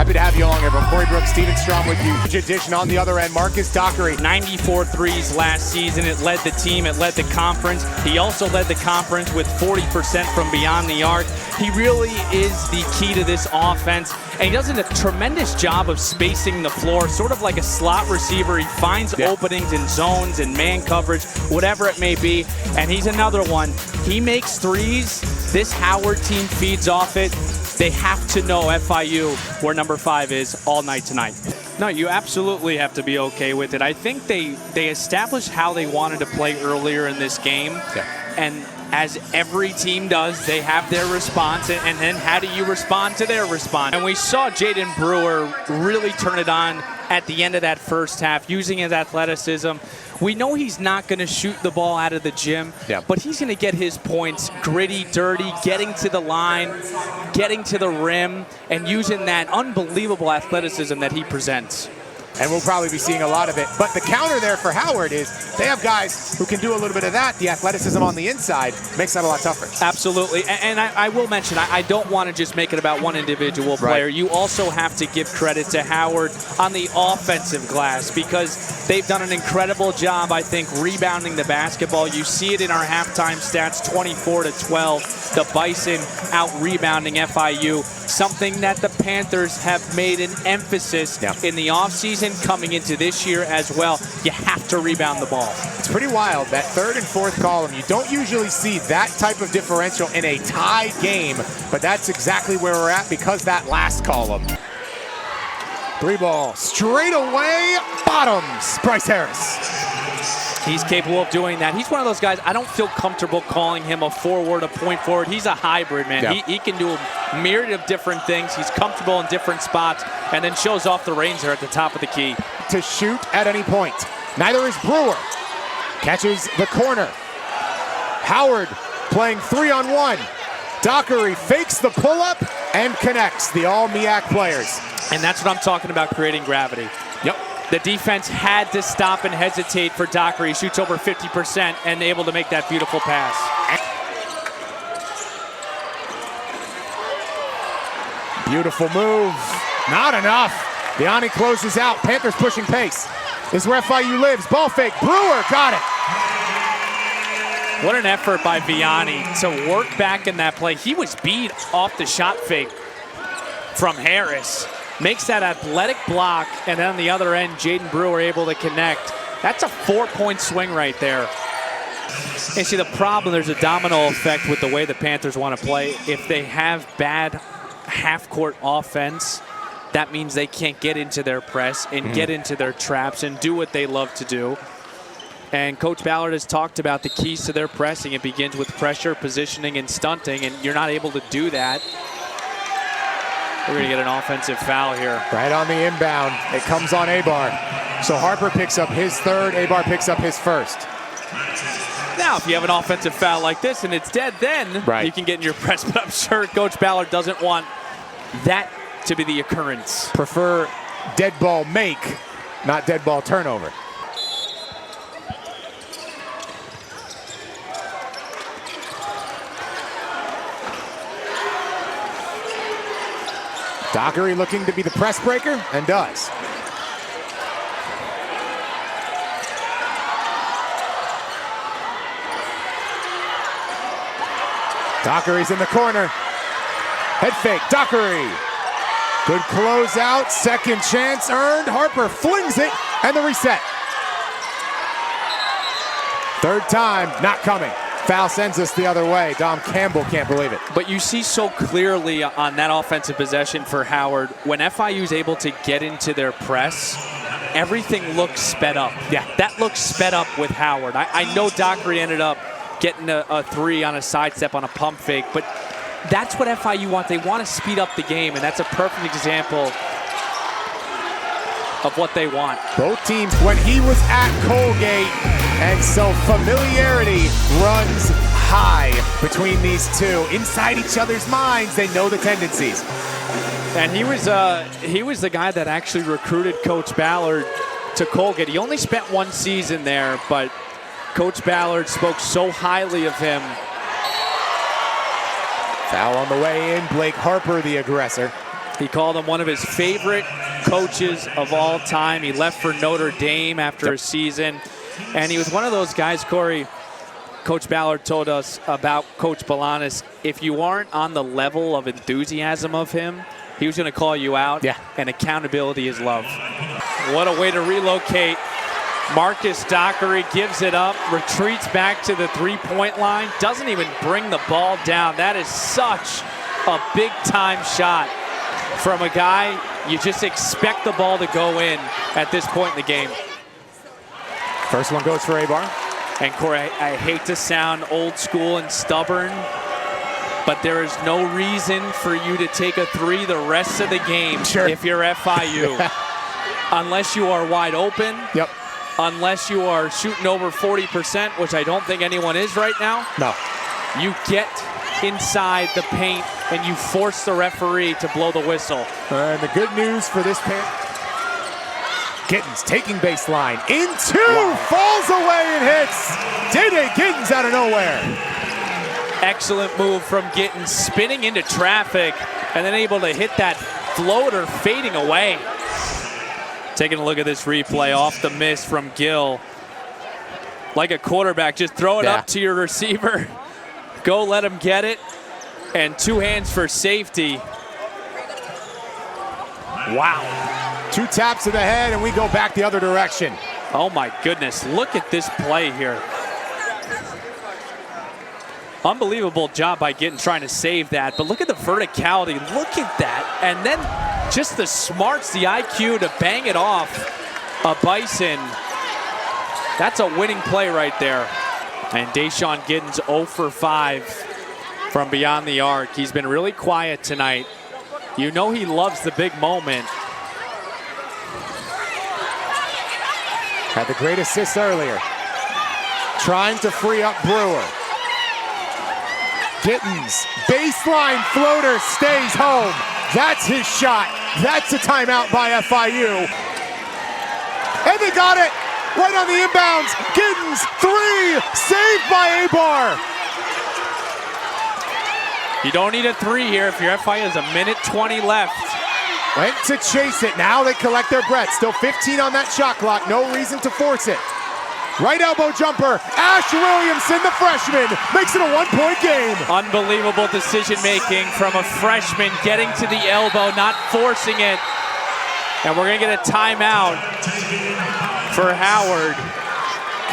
Happy to have you along, everyone. Corey Brooks, Steven Strom with you. Huge addition on the other end, Marcus Dockery. 94 threes last season. It led the team. It led the conference. He also led the conference with 40% from beyond the arc. He really is the key to this offense, and he does a tremendous job of spacing the floor, sort of like a slot receiver. He finds openings in zones and man coverage, whatever it may be, and he's another one. He makes threes. This Howard team feeds off it. They have to know FIU where number 5 is all night tonight. No, you absolutely have to be okay with it. I think they established how they wanted to play earlier in this game. And as every team does, they have their response, and then how do you respond to their response? And we saw Jaden Brewer really turn it on at the end of that first half, using his athleticism. We know he's not going to shoot the ball out of the gym, but he's going to get his points gritty, dirty, getting to the line, getting to the rim, and using that unbelievable athleticism that he presents. And we'll probably be seeing a lot of it. But the counter there for Howard is they have guys who can do a little bit of that. The athleticism on the inside makes that a lot tougher. Absolutely. And I will mention, I don't want to just make it about one individual player. You also have to give credit to Howard on the offensive glass, because they've done an incredible job, I think, rebounding the basketball. You see it in our halftime stats, 24-12. The Bison out-rebounding FIU, something that the Panthers have made an emphasis in the offseason, coming into this year as well. You have to rebound the ball. It's pretty wild, that third and fourth column. You don't usually see that type of differential in a tied game, but that's exactly where we're at because that last column. 3 ball, straight away, bottoms, Bryce Harris. He's capable of doing that. He's one of those guys, I don't feel comfortable calling him a forward, a point forward. He's a hybrid, man. He can do a myriad of different things. He's comfortable in different spots, and then shows off the range there at the top of the key. To shoot at any point. Neither is Brewer. Catches the corner. Howard playing 3-on-1. Dockery fakes the pull-up and connects. The all MEAC players. And that's what I'm talking about, creating gravity. The defense had to stop and hesitate for Dockery. He shoots over 50% and able to make that beautiful pass. Beautiful move. Not enough. Vianney closes out. Panthers pushing pace. This is where FIU lives. Ball fake. Brewer got it. What an effort by Vianney to work back in that play. He was beat off the shot fake from Harris. Makes that athletic block, and then on the other end, Jaden Brewer able to connect. That's a 4-point swing right there. And see, the problem, there's a domino effect with the way the Panthers want to play. If they have bad half-court offense, that means they can't get into their press and get into their traps and do what they love to do. And Coach Ballard has talked about the keys to their pressing. It begins with pressure, positioning, and stunting, and you're not able to do that. We're going to get an offensive foul here. Right on the inbound. It comes on Abar. So Harper picks up his third. Abar picks up his first. Now, if you have an offensive foul like this and it's dead, then you can get in your press. But I'm sure Coach Ballard doesn't want that to be the occurrence. Prefer dead ball make, not dead ball turnover. Dockery looking to be the press breaker, and does. Dockery's in the corner. Head fake, Dockery. Good closeout, second chance earned. Harper flings it, and the reset. Third time, not coming. Foul sends us the other way. Dom Campbell can't believe it. But you see so clearly on that offensive possession for Howard, when FIU is able to get into their press, everything looks sped up. That looks sped up with Howard. I know Dockery ended up getting a 3 on a sidestep on a pump fake, but that's what FIU wants. They want to speed up the game, and that's a perfect example of what they want. Both teams, when he was at Colgate, and so familiarity runs high between these two. Inside each other's minds, they know the tendencies. And he was the guy that actually recruited Coach Ballard to Colgate. He only spent 1 season there, but Coach Ballard spoke so highly of him. Foul on the way in. Blake Harper, the aggressor. He called him one of his favorite coaches of all time. He left for Notre Dame after a season. And he was one of those guys, Corey, Coach Ballard told us about Coach Balanis. If you aren't on the level of enthusiasm of him, he was going to call you out. Yeah. And accountability is love. What a way to relocate. Marcus Dockery gives it up, retreats back to the three-point line, doesn't even bring the ball down. That is such a big-time shot from a guy you just expect the ball to go in at this point in the game. First one goes for Abar. And Corey, I hate to sound old school and stubborn, but there is no reason for you to take a three the rest of the game if you're FIU. Unless you are wide open. Yep. Unless you are shooting over 40%, which I don't think anyone is right now. No. You get inside the paint and you force the referee to blow the whistle. And the good news for this pair. Giddens taking baseline. Into, falls away and hits. Day-Day Giddens out of nowhere. Excellent move from Giddens, spinning into traffic and then able to hit that floater fading away. Taking a look at this replay, off the miss from Gill. Like a quarterback, just throw it up to your receiver. Go let him get it. And two hands for safety. Wow. Two taps to the head and we go back the other direction. Oh my goodness, look at this play here. Unbelievable job by Giddens trying to save that, but look at the verticality, look at that. And then just the smarts, the IQ to bang it off a Bison. That's a winning play right there. And Deshaun Giddens 0 for 5 from beyond the arc. He's been really quiet tonight. You know he loves the big moment. Had the great assist earlier. Trying to free up Brewer. Giddens, baseline floater, stays home. That's his shot. That's a timeout by FIU. And they got it right on the inbounds. Giddens, three, saved by Abar. You don't need a three here if your FIU has a minute 20 left. Went to chase it. Now they collect their breath. Still 15 on that shot clock. No reason to force it. Right elbow jumper. Ash Williamson, the freshman, makes it a one-point game. Unbelievable decision-making from a freshman, getting to the elbow, not forcing it. And we're going to get a timeout for Howard.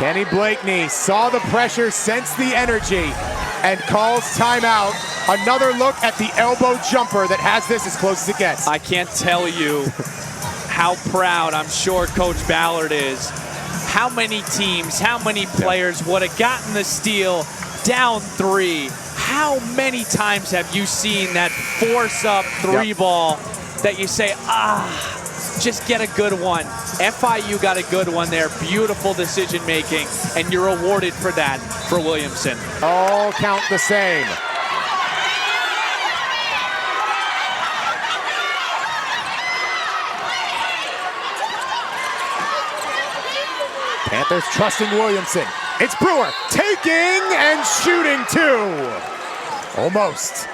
Kenny Blakeney saw the pressure, sensed the energy, and calls timeout. Another look at the elbow jumper that has this as close as it gets. I can't tell you how proud I'm sure Coach Ballard is. How many teams, how many players would have gotten the steal down three? How many times have you seen that force-up three ball that you say, just get a good one? FIU got a good one there. Beautiful decision-making, and you're rewarded for that for Williamson. All count the same. Panthers trusting Williamson. It's Brewer taking and shooting two. Almost.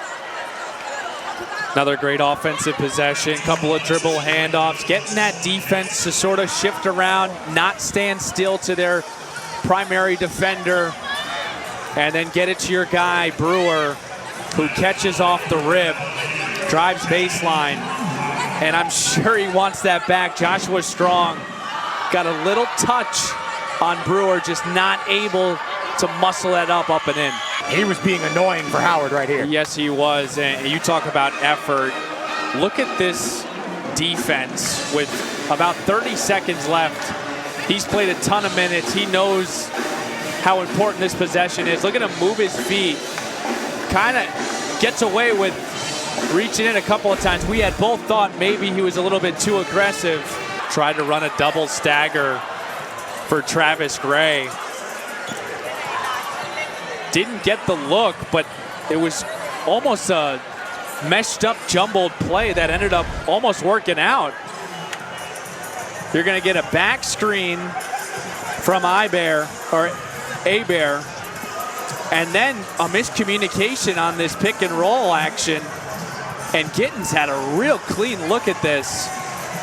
Another great offensive possession, couple of dribble handoffs, getting that defense to sort of shift around, not stand still to their primary defender, and then get it to your guy, Brewer, who catches off the rib, drives baseline, and I'm sure he wants that back. Joshua Strong got a little touch on Brewer, just not able to muscle that up and in. He was being annoying for Howard right here. Yes, he was. And you talk about effort. Look at this defense with about 30 seconds left. He's played a ton of minutes. He knows how important this possession is. Look at him move his feet. Kind of gets away with reaching in a couple of times. We had both thought maybe he was a little bit too aggressive. Tried to run a double stagger for Travis Gray. Didn't get the look, but it was almost a meshed up, jumbled play that ended up almost working out. You're going to get a back screen from Abar, and then a miscommunication on this pick and roll action. And Gittins had a real clean look at this.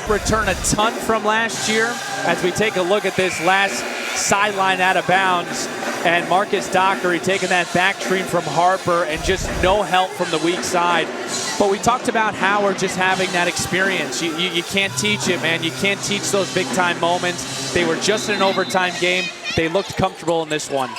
Return a ton from last year as we take a look at this last sideline out of bounds. And Marcus Dockery taking that back screen from Harper and just no help from the weak side. But we talked about Howard just having that experience. You can't teach it, man. You can't teach those big time moments. They were just in an overtime game. They looked comfortable in this one.